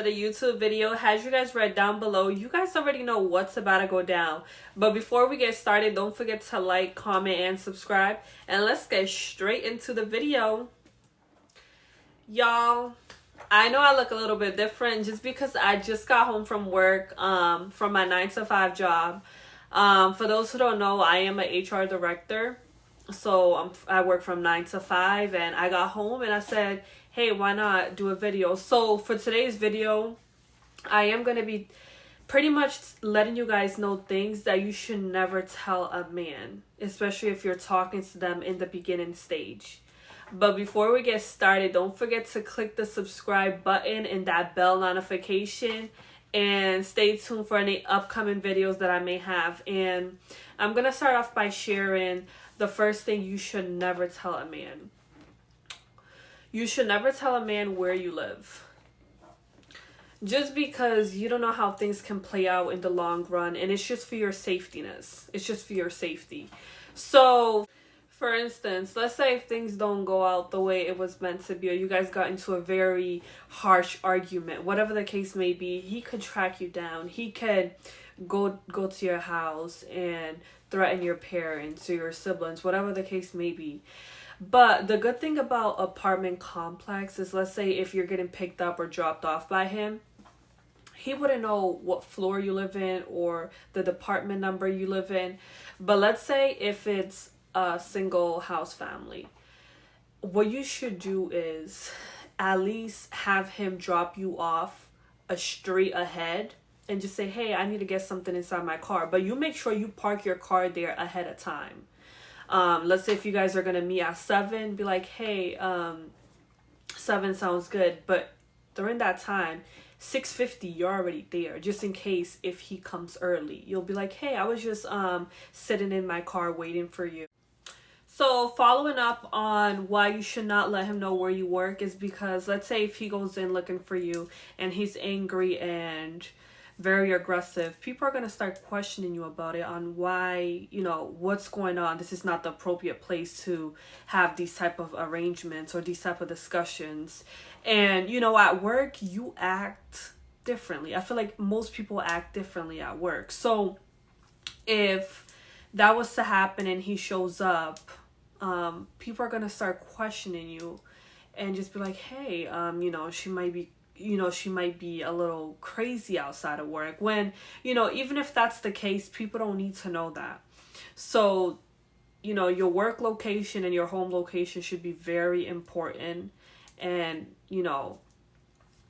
another YouTube video. As you guys read down below, you guys already know what's about to go down. But before we get started, don't forget to like, comment, and subscribe. And let's get straight into the video. Y'all, I know I look a little bit different just because I just got home from work, from my 9-to-5 job. For those who don't know, I am an HR director. So I work from 9 to 5, and I got home and I said, hey, why not do a video? So for today's video, I am going to be pretty much letting you guys know things that you should never tell a man, especially if you're talking to them in the beginning stage. But before we get started, don't forget to click the subscribe button and that bell notification, and stay tuned for any upcoming videos that I may have. And I'm going to start off by sharing the first thing you should never tell a man. You should never tell a man where you live. Just because you don't know how things can play out in the long run, and it's just for your safetyness. It's just for your safety. So, for instance, let's say if things don't go out the way it was meant to be, or you guys got into a very harsh argument, whatever the case may be, he could track you down. He could go to your house and threaten your parents or your siblings, whatever the case may be. But the good thing about apartment complex is, let's say if you're getting picked up or dropped off by him, he wouldn't know what floor you live in or the department number you live in. But let's say if it's a single house family, what you should do is at least have him drop you off a street ahead and just say, hey, I need to get something inside my car. But you make sure you park your car there ahead of time. Let's say if you guys are going to meet at 7, be like, hey, 7 sounds good. But during that time, 6:50, you're already there, just in case if he comes early. You'll be like, hey, I was just sitting in my car waiting for you. So following up on why you should not let him know where you work is because, let's say if he goes in looking for you and he's angry and very aggressive, people are going to start questioning you about it, on why, what's going on. This is not the appropriate place to have these type of arrangements or these type of discussions. And, at work, you act differently. I feel like most people act differently at work. So if that was to happen and he shows up, people are going to start questioning you and just be like, hey, she might be a little crazy outside of work, when, even if that's the case, people don't need to know that. So, your work location and your home location should be very important, and,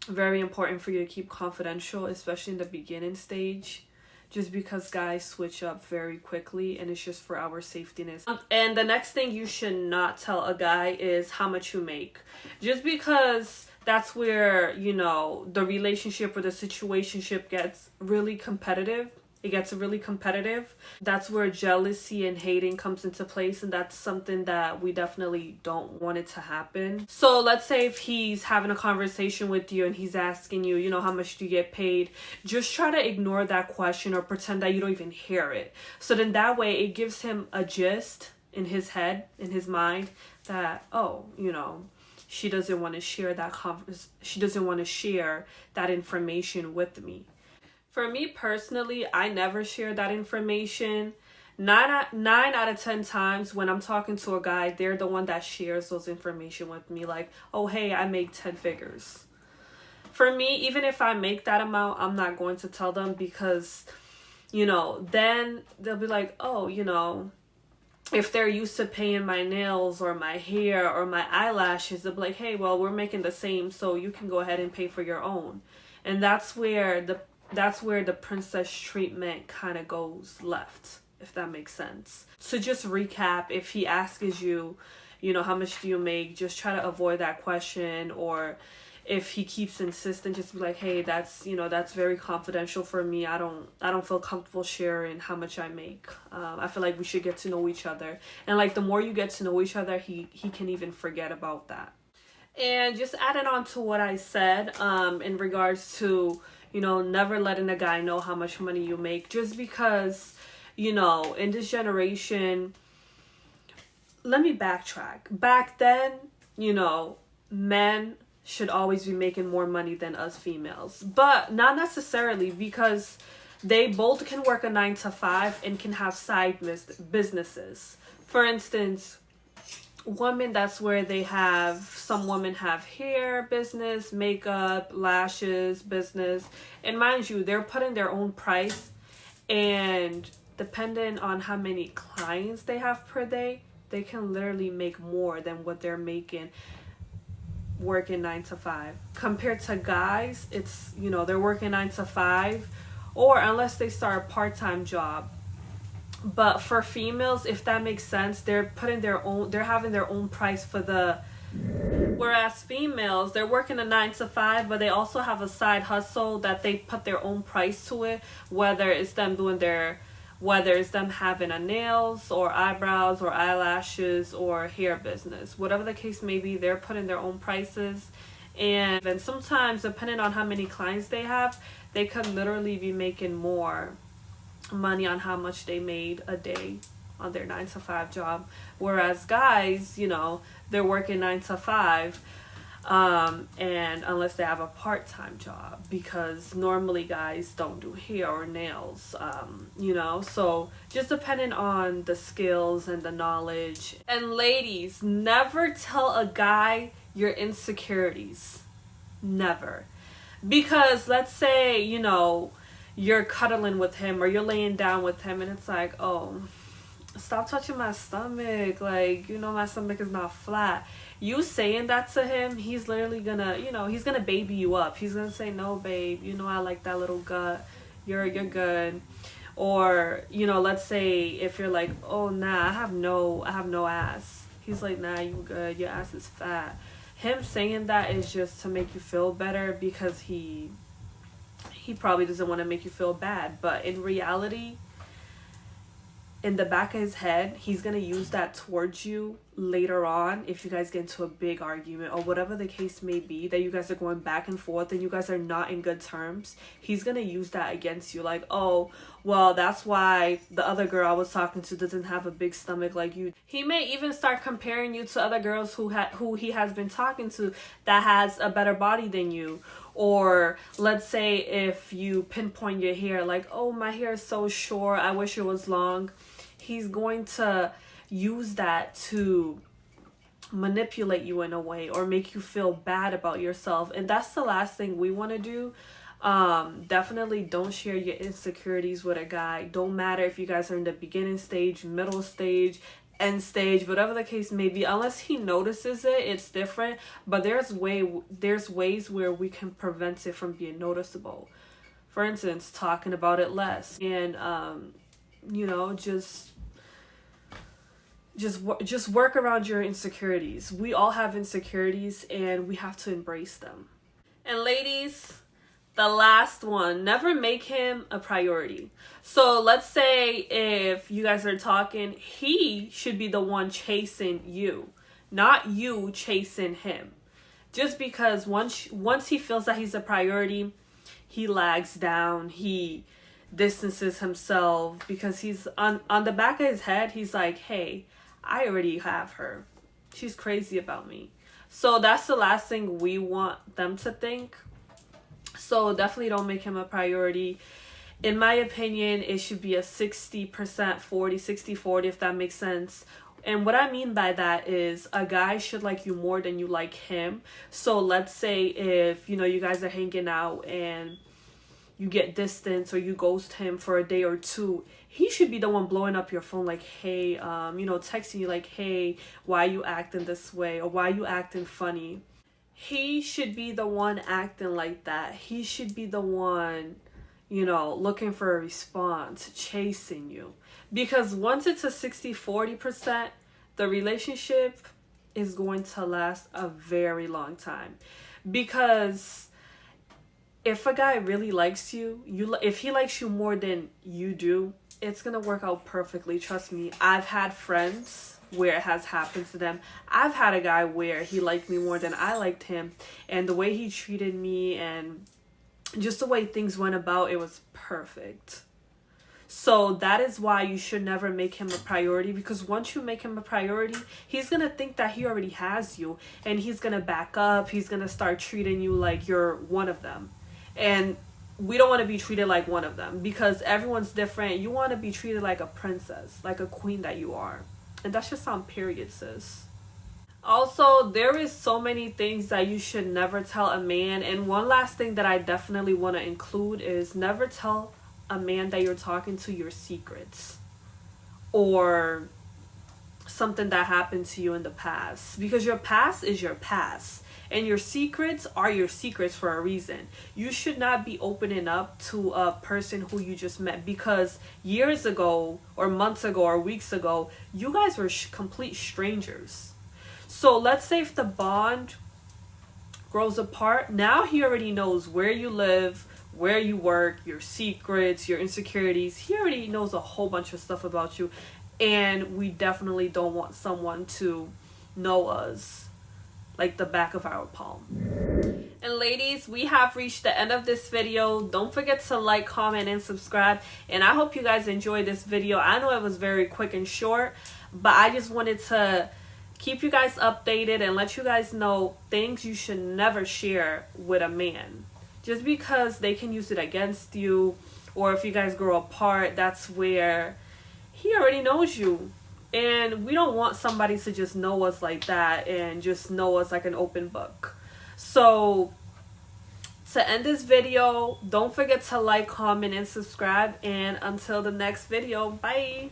very important for you to keep confidential, especially in the beginning stage, just because guys switch up very quickly, and it's just for our safetyness. And the next thing you should not tell a guy is how much you make. Just because that's where, the relationship or the situationship gets really competitive. It gets really competitive. That's where jealousy and hating comes into place, and that's something that we definitely don't want it to happen. So let's say if he's having a conversation with you and he's asking you, how much do you get paid? Just try to ignore that question or pretend that you don't even hear it. So then that way it gives him a gist in his head, in his mind, that, oh, she doesn't want to share that she doesn't want to share that information with me. For me personally, I never share that information. 9 out of 10 times when I'm talking to a guy, they're the one that shares those information with me. Like, oh, hey, I make 10 figures. For me, even if I make that amount, I'm not going to tell them, because, then they'll be like, oh, if they're used to paying my nails or my hair or my eyelashes, they'll be like, hey, well, we're making the same, so you can go ahead and pay for your own. And that's where the princess treatment kind of goes left, if that makes sense. So just recap, if he asks you, how much do you make, just try to avoid that question. Or if he keeps insisting, just be like, hey, that's very confidential for me. I don't feel comfortable sharing how much I make. I feel like we should get to know each other. And like, the more you get to know each other, he can even forget about that. And just adding on to what I said, in regards to, never letting a guy know how much money you make, just because, in this generation, let me backtrack. Back then, men should always be making more money than us females. But not necessarily, because they both can work a 9 to 5 and can have side businesses. For instance, women, that's where they have, some women have hair business, makeup, lashes business. And mind you, they're putting their own price, and depending on how many clients they have per day, they can literally make more than what they're making working 9 to 5. Compared to guys, it's, you know, they're working 9 to 5, or unless they start a part-time job. But for females, if that makes sense, they're putting their own, they're having their own price for the, whereas females, they're working a 9 to 5, but they also have a side hustle that they put their own price to it, whether it's them doing their, whether it's them having a nails or eyebrows or eyelashes or hair business, whatever the case may be, they're putting their own prices. And then sometimes, depending on how many clients they have, they could literally be making more money on how much they made a day on their 9 to 5 job. Whereas guys, you know, they're working 9 to 5, and unless they have a part-time job, because normally guys don't do hair or nails, you know. So just depending on the skills and the knowledge. And ladies, never tell a guy your insecurities. Never. Because let's say, you know, you're cuddling with him or you're laying down with him, and it's like, oh, stop touching my stomach, like, you know, my stomach is not flat. You saying that to him, he's literally gonna, you know, he's gonna baby you up. He's gonna say, no babe, you know, I like that little gut, you're good. Or, you know, let's say if you're like, oh nah, I have no ass, he's like, nah, you good, your ass is fat. Him saying that is just to make you feel better, because he probably doesn't want to make you feel bad. But in reality, in the back of his head, he's going to use that towards you later on if you guys get into a big argument or whatever the case may be, that you guys are going back and forth and you guys are not in good terms. He's going to use that against you, like, oh, well, that's why the other girl I was talking to doesn't have a big stomach like you. He may even start comparing you to other girls who he has been talking to that has a better body than you. Or let's say if you pinpoint your hair, like, oh, my hair is so short, I wish it was long. He's going to use that to manipulate you in a way or make you feel bad about yourself. And that's the last thing we want to do. Definitely don't share your insecurities with a guy. Don't matter if you guys are in the beginning stage, middle stage, end stage, whatever the case may be. Unless he notices it, it's different. But there's ways where we can prevent it from being noticeable. For instance, talking about it less, and you know, just work around your insecurities. We all have insecurities, and we have to embrace them. And ladies, the last one, never make him a priority. So let's say if you guys are talking, he should be the one chasing you, not you chasing him. Just because once he feels that he's a priority, he lags down, he distances himself, because he's on the back of his head, he's like, hey, I already have her. She's crazy about me. So that's the last thing we want them to think. So definitely don't make him a priority. In my opinion, it should be a 60% 40, 60-40, if that makes sense. And what I mean by that is a guy should like you more than you like him. So let's say if, you know, you guys are hanging out and you get distance or you ghost him for a day or two, he should be the one blowing up your phone like, hey, you know, texting you like, hey, why you acting this way, or why you acting funny. He should be the one acting like that. He should be the one, you know, looking for a response, chasing you. Because once it's a 60-40%, the relationship is going to last a very long time. Because if a guy really likes you, if he likes you more than you do, it's going to work out perfectly. Trust me. I've had friends where it has happened to them. I've had a guy where he liked me more than I liked him. And the way he treated me and just the way things went about, it was perfect. So that is why you should never make him a priority, because once you make him a priority, he's going to think that he already has you, and he's going to back up. He's going to start treating you like you're one of them. And we don't want to be treated like one of them, because everyone's different. You want to be treated like a princess, like a queen that you are. And that's just on period, sis. Also, there is so many things that you should never tell a man. And one last thing that I definitely want to include is never tell a man that you're talking to your secrets or something that happened to you in the past, because your past is your past and your secrets are your secrets for a reason. You should not be opening up to a person who you just met, because years ago or months ago or weeks ago, you guys were complete strangers. So let's say if the bond grows apart, now he already knows where you live, where you work, your secrets, your insecurities. He already knows a whole bunch of stuff about you. And we definitely don't want someone to know us like the back of our palm. And ladies, we have reached the end of this video. Don't forget to like, comment, and subscribe. And I hope you guys enjoyed this video. I know it was very quick and short, but I just wanted to keep you guys updated and let you guys know things you should never share with a man. Just because they can use it against you, or if you guys grow apart, that's where he already knows you. And we don't want somebody to just know us like that and just know us like an open book. So to end this video, don't forget to like, comment, and subscribe. And until the next video, bye.